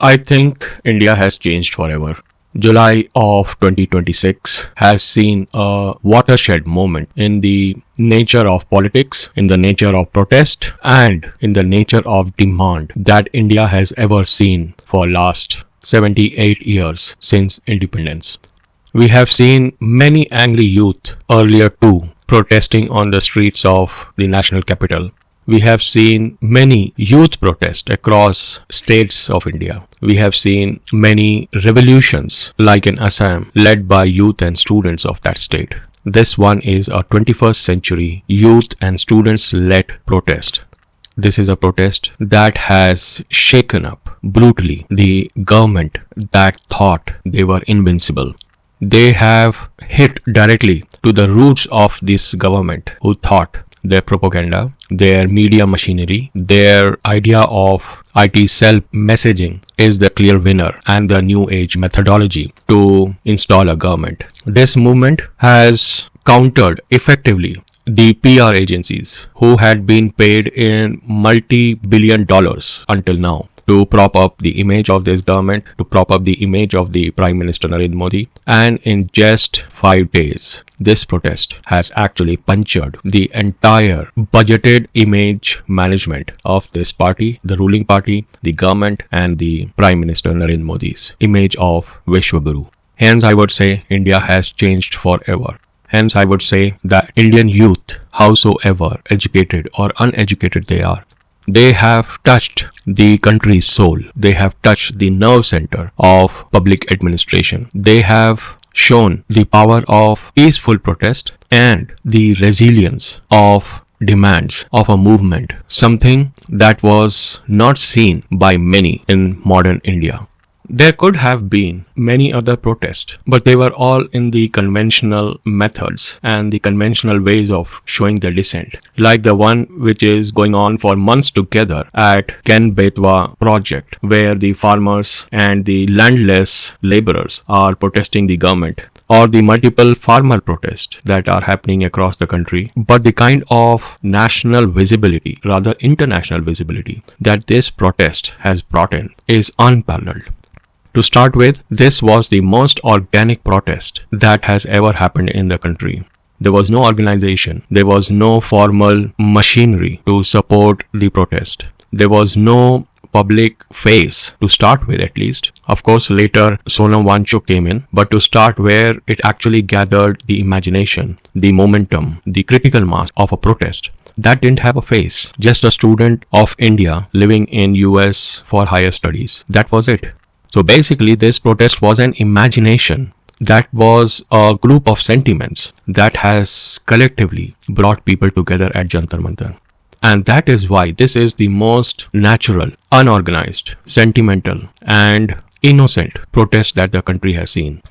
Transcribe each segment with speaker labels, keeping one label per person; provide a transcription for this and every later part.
Speaker 1: I think India has changed forever. July of 2026 has seen a watershed moment in the nature of politics, in the nature of protest, and in the nature of demand that India has ever seen for last 78 years since independence. We have seen many angry youth earlier too protesting on the streets of the national capital. We have seen many youth protests across states of India. We have seen many revolutions like in Assam led by youth and students of that state. This one is a 21st century youth and students led protest. This is a protest that has shaken up brutally the government that thought they were invincible. They have hit directly to the roots of this government who thought their propaganda, their media machinery, their idea of IT self-messaging is the clear winner and the new age methodology to install a government. This movement has countered effectively the PR agencies who had been paid in multi-billion dollars until now to prop up the image of this government, to prop up the image of the Prime Minister Narendra Modi. And in just 5 days, this protest has actually punctured the entire budgeted image management of this party, the ruling party, the government, and the Prime Minister Narendra Modi's image of Vishwaguru. Hence, I would say India has changed forever. Hence, I would say that Indian youth, howsoever educated or uneducated they have touched the country's soul. They have touched the nerve center of public administration. They have shown the power of peaceful protest and the resilience of demands of a movement, something that was not seen by many in modern India. There could have been many other protests, but they were all in the conventional methods and the conventional ways of showing their dissent, like the one which is going on for months together at Ken Betwa project, where the farmers and the landless laborers are protesting the government, or the multiple farmer protests that are happening across the country. But the kind of national visibility, rather international visibility, that this protest has brought in is unparalleled. To start with, this was the most organic protest that has ever happened in the country. There was no organization, there was no formal machinery to support the protest. There was no public face to start with, at least. Of course, later Sonam Wanchuk came in, but to start where it actually gathered the imagination, the momentum, the critical mass of a protest. That didn't have a face. Just a student of India living in US for higher studies. That was it. So basically, this protest was an imagination. That was a group of sentiments that has collectively brought people together at Jantar Mantar. And that is why this is the most natural, unorganized, sentimental, and innocent protest that the country has seen.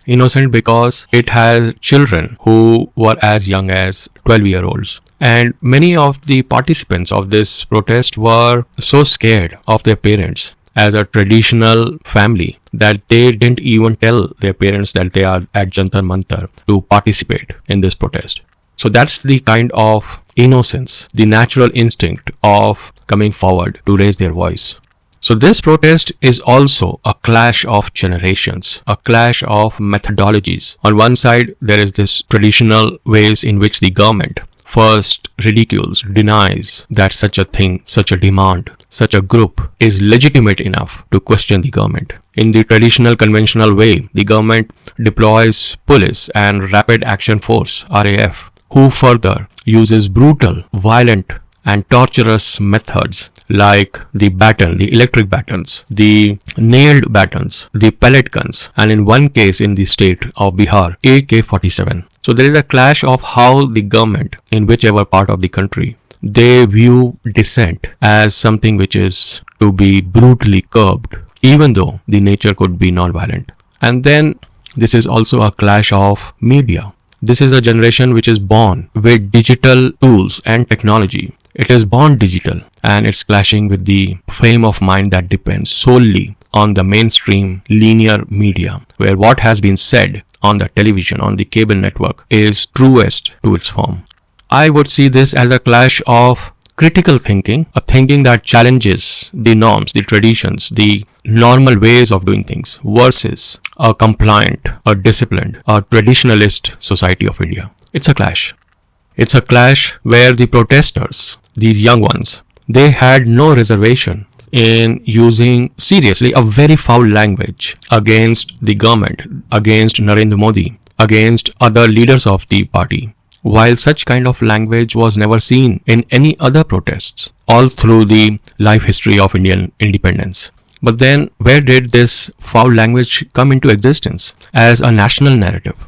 Speaker 1: Innocent because it has children who were as young as 12-year-olds. And many of the participants of this protest were so scared of their parents as a traditional family that they didn't even tell their parents that they are at Jantar Mantar to participate in this protest. So that's the kind of innocence, the natural instinct of coming forward to raise their voice. So this protest is also a clash of generations, a clash of methodologies. On one side, there is this traditional ways in which the government first ridicules, denies that such a thing, such a demand, such a group is legitimate enough to question the government. In the traditional conventional way, the government deploys police and rapid action force, RAF, who further uses brutal, violent and torturous methods like the baton, the electric batons, the nailed batons, the pellet guns, and in one case in the state of Bihar, AK-47. So there is a clash of how the government, in whichever part of the country, they view dissent as something which is to be brutally curbed, even though the nature could be non-violent. And then this is also a clash of media. This is a generation which is born with digital tools and technology. It is born digital and it's clashing with the frame of mind that depends solely on the mainstream linear media, where what has been said on the television, on the cable network is truest to its form. I would see this as a clash of critical thinking, a thinking that challenges the norms, the traditions, the normal ways of doing things versus a compliant, a disciplined, a traditionalist society of India. It's a clash. It's a clash where the protesters, these young ones, they had no reservation in using seriously a very foul language against the government, against Narendra Modi, against other leaders of the party, while such kind of language was never seen in any other protests all through the life history of Indian independence. But then where did this foul language come into existence as a national narrative?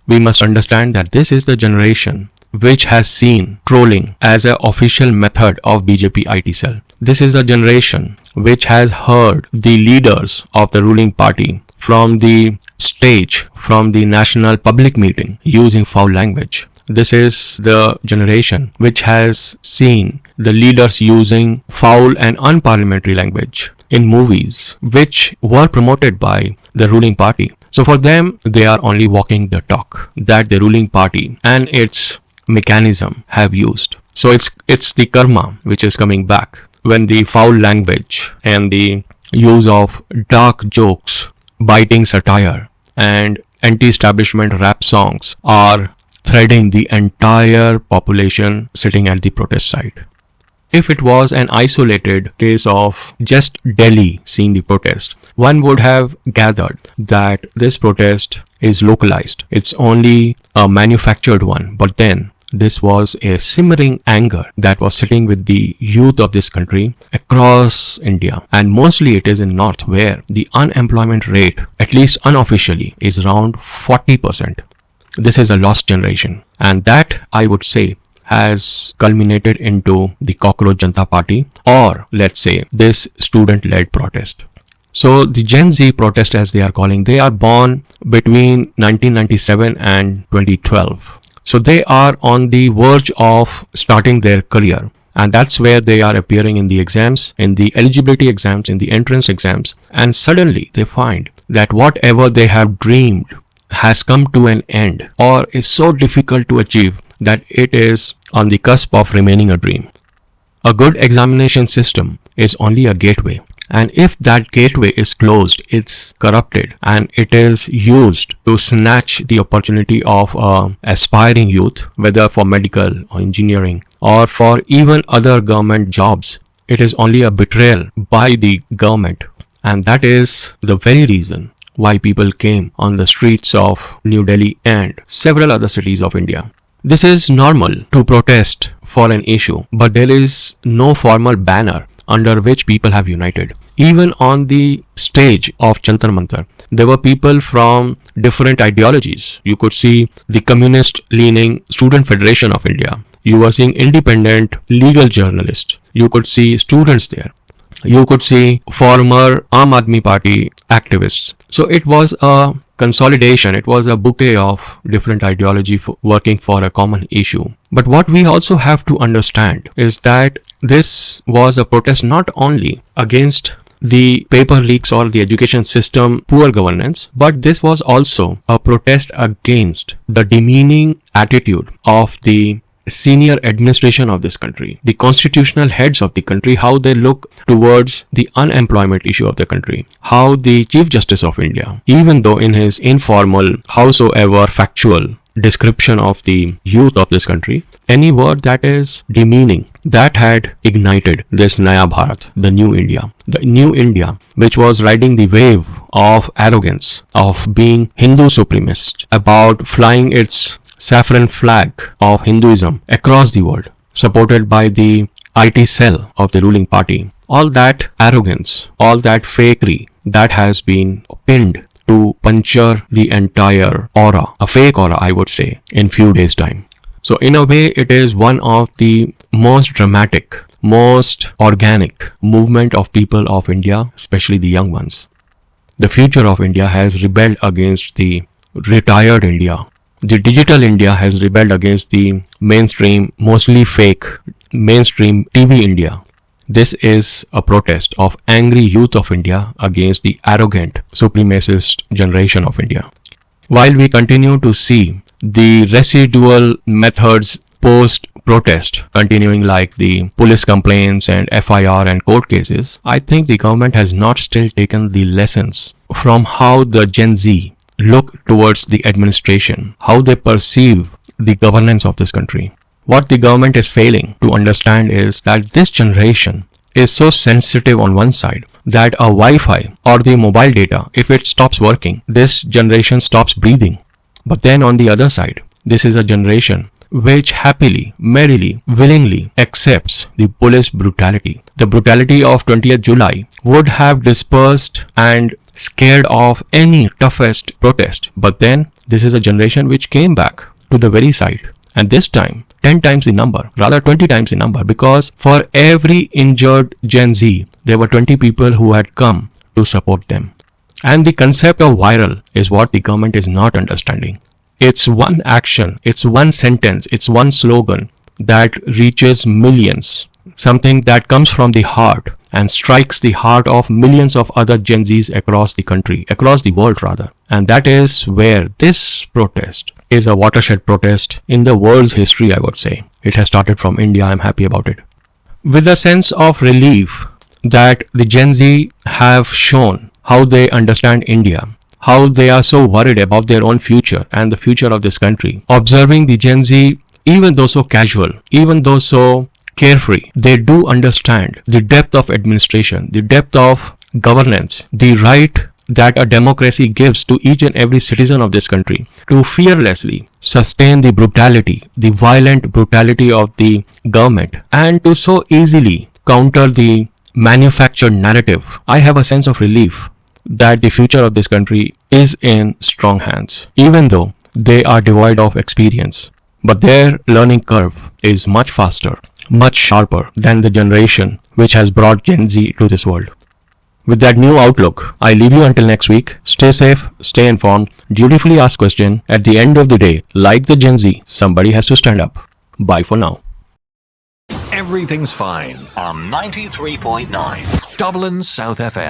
Speaker 1: We must understand that this is the generation which has seen trolling as an official method of BJP IT cell. This is a generation which has heard the leaders of the ruling party from the stage, from the national public meeting using foul language. This is the generation which has seen the leaders using foul and unparliamentary language in movies which were promoted by the ruling party. So for them, they are only walking the talk that the ruling party and its mechanism have used. So it's the karma which is coming back when the foul language and the use of dark jokes, biting satire and anti-establishment rap songs are threading the entire population sitting at the protest site. If it was an isolated case of just Delhi seeing the protest, one would have gathered that this protest is localized. It's only a manufactured one. But then this was a simmering anger that was sitting with the youth of this country across India. And mostly it is in North where the unemployment rate, at least unofficially, is around 40%. This is a lost generation. And that, I would say, has culminated into the Cockroach Janata Party, or let's say this student-led protest. So the Gen Z protest, as they are calling, they are born between 1997 and 2012. So they are on the verge of starting their career. And that's where they are appearing in the exams, in the eligibility exams, in the entrance exams. And suddenly they find that whatever they have dreamed has come to an end or is so difficult to achieve that it is on the cusp of remaining a dream. A good examination system is only a gateway. And if that gateway is closed, it's corrupted and it is used to snatch the opportunity of aspiring youth, whether for medical or engineering or for even other government jobs. It is only a betrayal by the government. And that is the very reason why people came on the streets of New Delhi and several other cities of India. This is normal to protest for an issue, but there is no formal banner under which people have united. Even on the stage of Jantar Mantar, there were people from different ideologies. You could see the communist-leaning Student Federation of India. You were seeing independent legal journalists. You could see students there. You could see former Aam Aadmi Party activists. So it was a consolidation. It was a bouquet of different ideology working for a common issue. But what we also have to understand is that this was a protest not only against the paper leaks or the education system poor governance, but this was also a protest against the demeaning attitude of the senior administration of this country, the constitutional heads of the country, how they look towards the unemployment issue of the country, how the Chief Justice of India, even though in his informal, howsoever factual description of the youth of this country, any word that is demeaning, that had ignited this Naya Bharat, the new India, which was riding the wave of arrogance, of being Hindu supremacist, about flying its saffron flag of Hinduism across the world, supported by the IT cell of the ruling party. All that arrogance, all that fakery, that has been pinned to puncture the entire aura, a fake aura, I would say, in few days' time. So in a way, it is one of the most dramatic, most organic movement of people of India, especially the young ones. The future of India has rebelled against the retired India. The digital India has rebelled against the mainstream, mostly fake, mainstream TV India. This is a protest of angry youth of India against the arrogant, supremacist generation of India. While we continue to see the residual methods post protest continuing, like the police complaints and FIR and court cases, I think the government has not still taken the lessons from how the Gen Z look towards the administration, how they perceive the governance of this country. What the government is failing to understand is that this generation is so sensitive on one side that a Wi-Fi or the mobile data, if it stops working, this generation stops breathing. But then on the other side, this is a generation which happily, merrily, willingly accepts the police brutality. The brutality of 20th July would have dispersed and scared off any toughest protest. But then this is a generation which came back to the very side. And this time, 10 times the number, rather 20 times the number, because for every injured Gen Z, there were 20 people who had come to support them. And the concept of viral is what the government is not understanding. It's one action, it's one sentence, it's one slogan that reaches millions. Something that comes from the heart and strikes the heart of millions of other Gen Zs across the country, across the world rather. And that is where this protest is a watershed protest in the world's history, I would say. It has started from India, I'm happy about it. With a sense of relief that the Gen Z have shown how they understand India, how they are so worried about their own future and the future of this country. Observing the Gen Z, even though so casual, even though so carefree, they do understand the depth of administration, the depth of governance, the right that a democracy gives to each and every citizen of this country to fearlessly sustain the brutality, the violent brutality of the government, and to so easily counter the manufactured narrative. I have a sense of relief that the future of this country is in strong hands, even though they are devoid of experience. But their learning curve is much faster, much sharper than the generation which has brought Gen Z to this world. With that new outlook, I leave you until next week. Stay safe, stay informed, dutifully ask question. At the end of the day, like the Gen Z, somebody has to stand up. Bye for now.
Speaker 2: Everything's fine on 93.9 Dublin South FM.